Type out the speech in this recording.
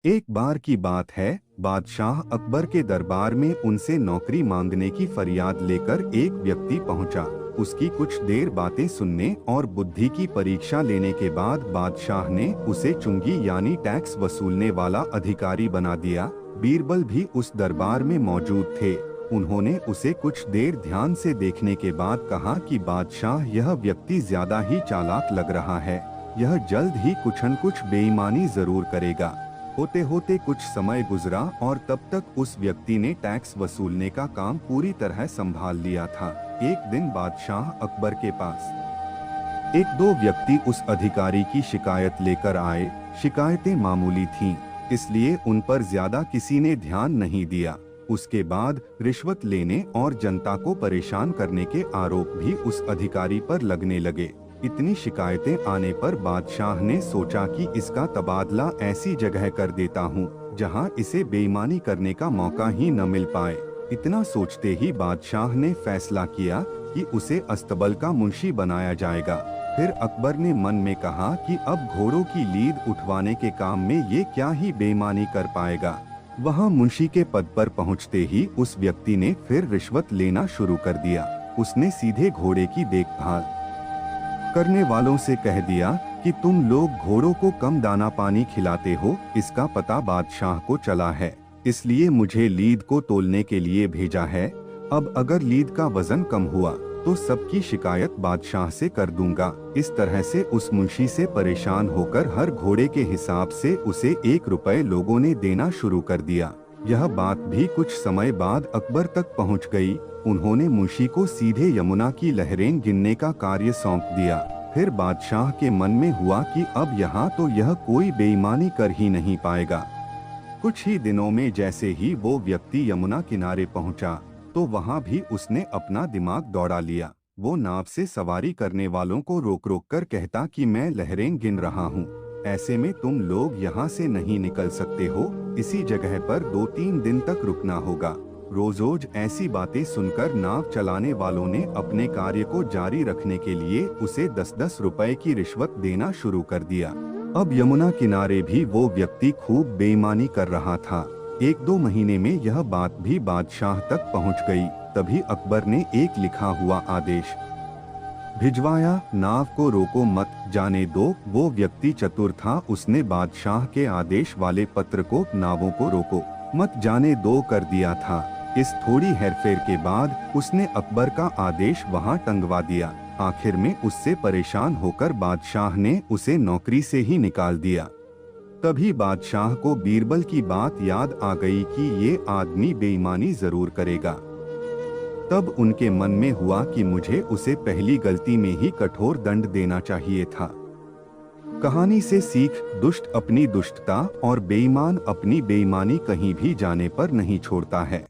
एक बार की बात है, बादशाह अकबर के दरबार में उनसे नौकरी मांगने की फरियाद लेकर एक व्यक्ति पहुंचा। उसकी कुछ देर बातें सुनने और बुद्धि की परीक्षा लेने के बाद बादशाह ने उसे चुंगी यानी टैक्स वसूलने वाला अधिकारी बना दिया। बीरबल भी उस दरबार में मौजूद थे। उन्होंने उसे कुछ देर ध्यान से देखने के बाद कहा कि बादशाह, यह व्यक्ति ज्यादा ही चालाक लग रहा है। यह जल्द ही कुछ न कुछ बेईमानी जरूर करेगा। होते होते कुछ समय गुजरा और तब तक उस व्यक्ति ने टैक्स वसूलने का काम पूरी तरह संभाल लिया था। एक दिन बादशाह अकबर के पास एक दो व्यक्ति उस अधिकारी की शिकायत लेकर आए। शिकायतें मामूली थीं, इसलिए उन पर ज्यादा किसी ने ध्यान नहीं दिया। उसके बाद रिश्वत लेने और जनता को परेशान करने के आरोप भी उस अधिकारी पर लगने लगे। इतनी शिकायतें आने पर बादशाह ने सोचा कि इसका तबादला ऐसी जगह कर देता हूँ जहाँ इसे बेईमानी करने का मौका ही न मिल पाए। इतना सोचते ही बादशाह ने फैसला किया कि उसे अस्तबल का मुंशी बनाया जाएगा। फिर अकबर ने मन में कहा कि अब घोड़ों की लीद उठवाने के काम में ये क्या ही बेईमानी कर पाएगा। वहाँ मुंशी के पद पर पहुँचते ही उस व्यक्ति ने फिर रिश्वत लेना शुरू कर दिया। उसने सीधे घोड़े की देखभाल करने वालों से कह दिया कि तुम लोग घोड़ों को कम दाना पानी खिलाते हो। इसका पता बादशाह को चला है, इसलिए मुझे लीद को तोलने के लिए भेजा है। अब अगर लीद का वजन कम हुआ तो सबकी शिकायत बादशाह से कर दूंगा। इस तरह से उस मुंशी से परेशान होकर हर घोड़े के हिसाब से उसे 1 रुपए लोगों ने देना शुरू कर दिया। यह बात भी कुछ समय बाद अकबर तक पहुंच गई। उन्होंने मुंशी को सीधे यमुना की लहरें गिनने का कार्य सौंप दिया। फिर बादशाह के मन में हुआ कि अब यहाँ तो यह कोई बेईमानी कर ही नहीं पाएगा। कुछ ही दिनों में जैसे ही वो व्यक्ति यमुना किनारे पहुंचा तो वहाँ भी उसने अपना दिमाग दौड़ा लिया। वो नाव से सवारी करने वालों को रोक रोक कर कहता कि मैं लहरें गिन रहा हूँ, ऐसे में तुम लोग यहाँ से नहीं निकल सकते हो। इसी जगह पर 2-3 दिन तक रुकना होगा। रोज रोज ऐसी बातें सुनकर नाव चलाने वालों ने अपने कार्य को जारी रखने के लिए उसे 10-10 रुपए की रिश्वत देना शुरू कर दिया। अब यमुना किनारे भी वो व्यक्ति खूब बेईमानी कर रहा था। 1-2 महीने में यह बात भी बादशाह तक पहुंच गई। तभी अकबर ने एक लिखा हुआ आदेश भिजवाया, नाव को रोको मत, जाने दो। वो व्यक्ति चतुर था, उसने बादशाह के आदेश वाले पत्र को नावों को रोको मत जाने दो कर दिया था। इस थोड़ी हेरफेर के बाद उसने अकबर का आदेश वहां टंगवा दिया। आखिर में उससे परेशान होकर बादशाह ने उसे नौकरी से ही निकाल दिया। तभी बादशाह को बीरबल की बात याद आ गई कि ये आदमी बेईमानी जरूर करेगा। तब उनके मन में हुआ कि मुझे उसे पहली गलती में ही कठोर दंड देना चाहिए था। कहानी से सीख, दुष्ट अपनी दुष्टता और बेईमान अपनी बेईमानी कहीं भी जाने पर नहीं छोड़ता है।